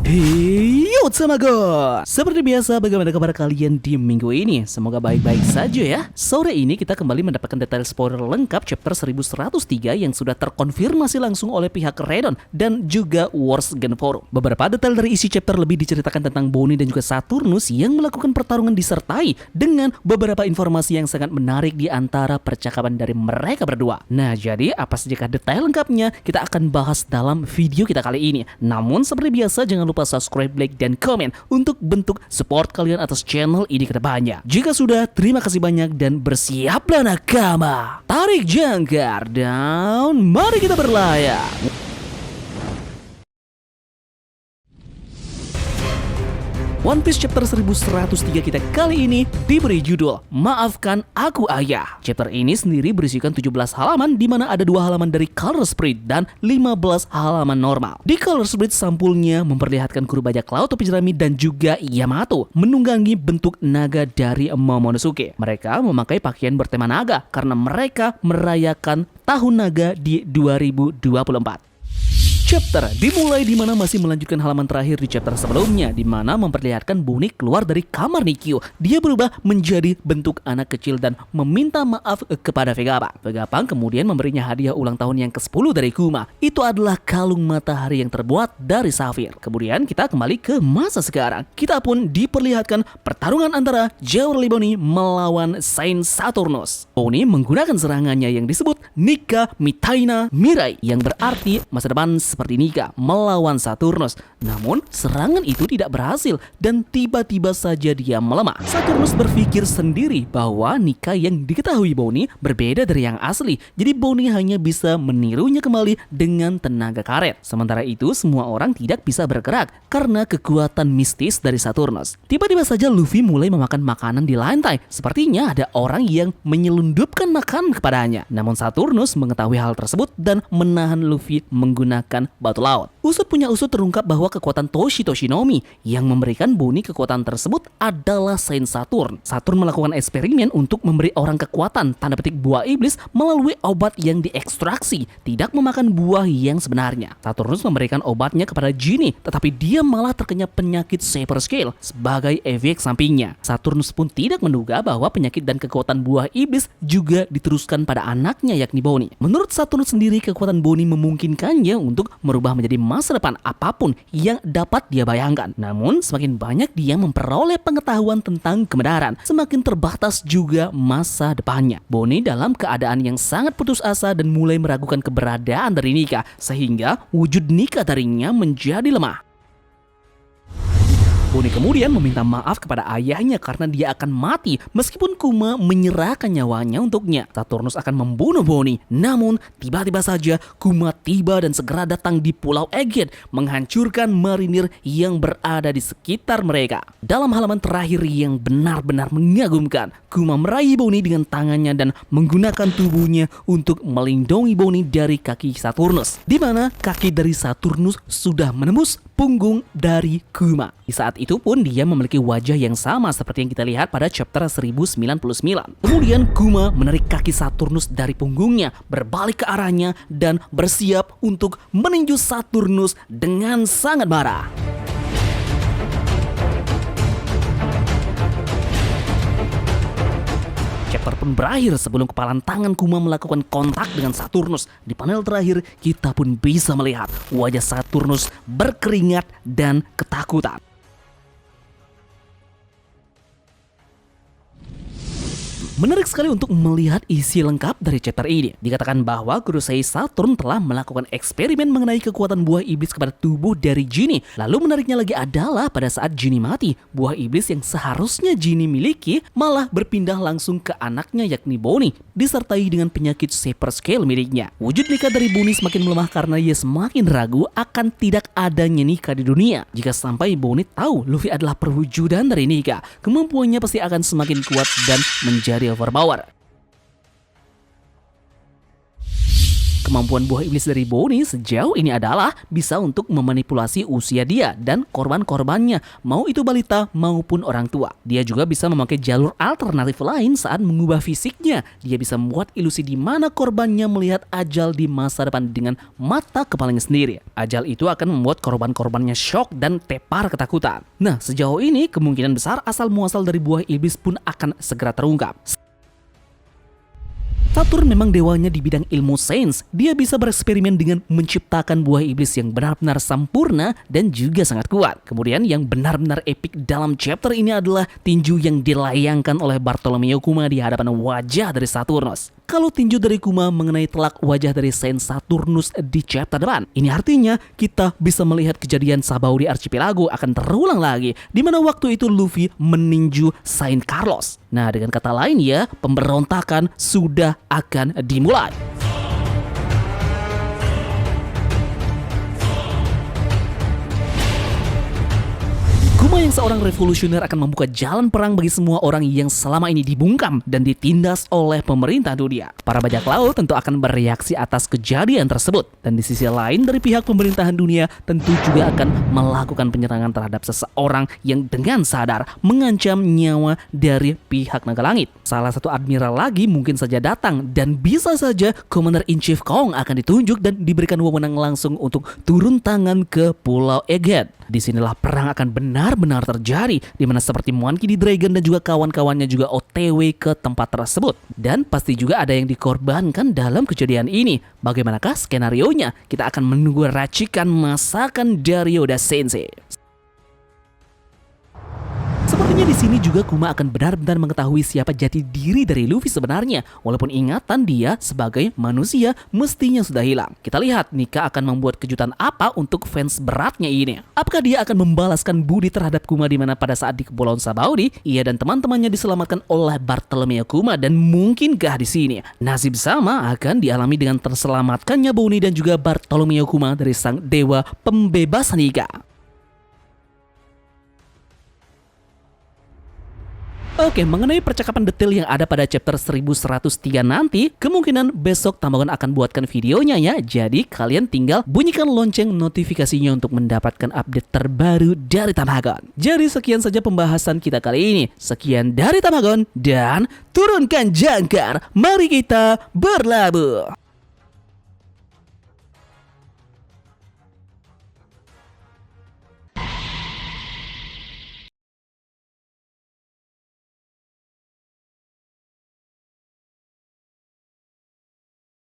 Hey, Mago. Seperti biasa, bagaimana kabar kalian di minggu ini? Semoga baik-baik saja ya. Sore ini kita kembali mendapatkan detail spoiler lengkap chapter 1103 yang sudah terkonfirmasi langsung oleh pihak Redon dan juga Wars Gen Forum. Beberapa detail dari isi chapter lebih diceritakan tentang Bonnie dan juga Saturnus yang melakukan pertarungan disertai dengan beberapa informasi yang sangat menarik di antara percakapan dari mereka berdua. Nah, jadi apa saja detail lengkapnya kita akan bahas dalam video kita kali ini. Namun seperti biasa, jangan lupa subscribe, like, dan komen untuk bentuk support kalian atas channel ini ke depannya. Jika sudah, terima kasih banyak dan bersiaplah nakama. Tarik jangkar dan mari kita berlayar. One Piece chapter 1103 kita kali ini diberi judul Maafkan Aku Ayah. Chapter ini sendiri berisikan 17 halaman di mana ada 2 halaman dari Color Spirit dan 15 halaman normal. Di Color Spirit sampulnya memperlihatkan kru bajak laut topi jerami dan juga Yamato menunggangi bentuk naga dari Momonosuke. Mereka memakai pakaian bertema naga karena mereka merayakan Tahun Naga di 2024. Chapter dimulai di mana masih melanjutkan halaman terakhir di chapter sebelumnya, di mana memperlihatkan Bonnie keluar dari kamar Nikio. Dia berubah menjadi bentuk anak kecil dan meminta maaf kepada Vegapunk. Vegapunk kemudian memberinya hadiah ulang tahun yang ke-10 dari Kuma. Itu adalah kalung matahari yang terbuat dari safir. Kemudian kita kembali ke masa sekarang. Kita pun diperlihatkan pertarungan antara Jewelry Bonnie melawan Saint Saturnus. Bonnie menggunakan serangannya yang disebut Nika Mitaina Mirai, yang berarti masa depan seperti Nika melawan Saturnus. Namun serangan itu tidak berhasil dan tiba-tiba saja dia melemah. Saturnus berpikir sendiri bahwa Nika yang diketahui Bonnie berbeda dari yang asli. Jadi Bonnie hanya bisa menirunya kembali dengan tenaga karet. Sementara itu semua orang tidak bisa bergerak karena kekuatan mistis dari Saturnus. Tiba-tiba saja Luffy mulai memakan makanan di lantai. Sepertinya ada orang yang menyelundupkan makanan kepadanya. Namun Saturnus mengetahui hal tersebut dan menahan Luffy menggunakan batu laut. Usut punya usut terungkap bahwa kekuatan Toshinomi yang memberikan Bonnie kekuatan tersebut adalah Saint Saturn. Saturn melakukan eksperimen untuk memberi orang kekuatan tanda petik buah iblis melalui obat yang diekstraksi, tidak memakan buah yang sebenarnya. Saturnus memberikan obatnya kepada Genie, tetapi dia malah terkena penyakit Saber Scale sebagai efek sampingnya. Saturnus pun tidak menduga bahwa penyakit dan kekuatan buah iblis juga diteruskan pada anaknya yakni Bonnie. Menurut Saturnus sendiri, kekuatan Bonnie memungkinkannya untuk merubah menjadi masa depan apapun yang dapat dia bayangkan. Namun semakin banyak dia memperoleh pengetahuan tentang kebenaran, semakin terbatas juga masa depannya. Bonnie dalam keadaan yang sangat putus asa dan mulai meragukan keberadaan dari Nika, sehingga wujud Nika darinya menjadi lemah. Bonnie kemudian meminta maaf kepada ayahnya karena dia akan mati meskipun Kuma menyerahkan nyawanya untuknya. Saturnus akan membunuh Bonnie. Namun tiba-tiba saja Kuma tiba dan segera datang di Pulau Egghead menghancurkan marinir yang berada di sekitar mereka. Dalam halaman terakhir yang benar-benar mengagumkan, Kuma meraih Bonnie dengan tangannya dan menggunakan tubuhnya untuk melindungi Bonnie dari kaki Saturnus, di mana kaki dari Saturnus sudah menembus punggung dari Kuma. Di saat itu pun dia memiliki wajah yang sama seperti yang kita lihat pada chapter 1099. Kemudian Kuma menarik kaki Saturnus dari punggungnya, berbalik ke arahnya dan bersiap untuk meninju Saturnus dengan sangat marah. Chapter pun berakhir sebelum kepalan tangan Kuma melakukan kontak dengan Saturnus. Di panel terakhir kita pun bisa melihat wajah Saturnus berkeringat dan ketakutan. Menarik sekali untuk melihat isi lengkap dari chapter ini. Dikatakan bahwa Kurosei Saturn telah melakukan eksperimen mengenai kekuatan buah iblis kepada tubuh dari Genie. Lalu menariknya lagi adalah pada saat Genie mati, buah iblis yang seharusnya Genie miliki malah berpindah langsung ke anaknya yakni Bonnie, disertai dengan penyakit Saber Scale miliknya. Wujud Nika dari Bonnie semakin melemah karena ia semakin ragu akan tidak adanya Nika di dunia. Jika sampai Bonnie tahu Luffy adalah perwujudan dari Nika, kemampuannya pasti akan semakin kuat dan menjadi overpower. kemampuan buah iblis dari Bonnie sejauh ini adalah bisa untuk memanipulasi usia dia dan korban-korbannya, mau itu balita maupun orang tua. Dia juga bisa memakai jalur alternatif lain saat mengubah fisiknya. Dia bisa membuat ilusi di mana korbannya melihat ajal di masa depan dengan mata kepalanya sendiri. Ajal itu akan membuat korban-korbannya shock dan tepar ketakutan. Nah, sejauh ini kemungkinan besar asal muasal dari buah iblis pun akan segera terungkap. Saturn memang dewanya di bidang ilmu sains. Dia bisa bereksperimen dengan menciptakan buah iblis yang benar-benar sempurna dan juga sangat kuat. Kemudian yang benar-benar epik dalam chapter ini adalah tinju yang dilayangkan oleh Bartolomeo Kuma di hadapan wajah dari Saturnus. Kalau tinju dari Kuma mengenai telak wajah dari Saint Saturnus di chapter depan, ini artinya kita bisa melihat kejadian Sabaudi Archipelago akan terulang lagi, di mana waktu itu Luffy meninju Saint Carlos. Nah, dengan kata lain ya, pemberontakan sudah akan dimulai. Kuma yang seorang revolusioner akan membuka jalan perang bagi semua orang yang selama ini dibungkam dan ditindas oleh pemerintah dunia. Para bajak laut tentu akan bereaksi atas kejadian tersebut. Dan di sisi lain dari pihak pemerintahan dunia tentu juga akan melakukan penyerangan terhadap seseorang yang dengan sadar mengancam nyawa dari pihak naga langit. Salah satu admiral lagi mungkin saja datang dan bisa saja Commander-in-Chief Kong akan ditunjuk dan diberikan wewenang langsung untuk turun tangan ke Pulau Egghead. Disinilah perang akan benar-benar terjadi, di mana seperti Monkey D. Dragon dan juga kawan-kawannya juga OTW ke tempat tersebut. Dan pasti juga ada yang dikorbankan dalam kejadian ini. Bagaimanakah skenarionya? Kita akan menunggu racikan masakan dari Oda Sensei. Sepertinya di sini juga Kuma akan benar-benar mengetahui siapa jati diri dari Luffy sebenarnya, walaupun ingatan dia sebagai manusia mestinya sudah hilang. Kita lihat Nika akan membuat kejutan apa untuk fans beratnya ini. Apakah dia akan membalaskan budi terhadap Kuma di mana pada saat di Kepulauan Sabaudi, ia dan teman-temannya diselamatkan oleh Bartolomeo Kuma, dan mungkinkah di sini nasib sama akan dialami dengan terselamatkannya Bonnie dan juga Bartolomeo Kuma dari sang dewa pembebasan Nika? Oke, mengenai percakapan detail yang ada pada chapter 1103 nanti, kemungkinan besok Tamagon akan buatkan videonya ya. Jadi kalian tinggal bunyikan lonceng notifikasinya untuk mendapatkan update terbaru dari Tamagon. Jadi sekian saja pembahasan kita kali ini. Sekian dari Tamagon dan turunkan jangkar. Mari kita berlabuh.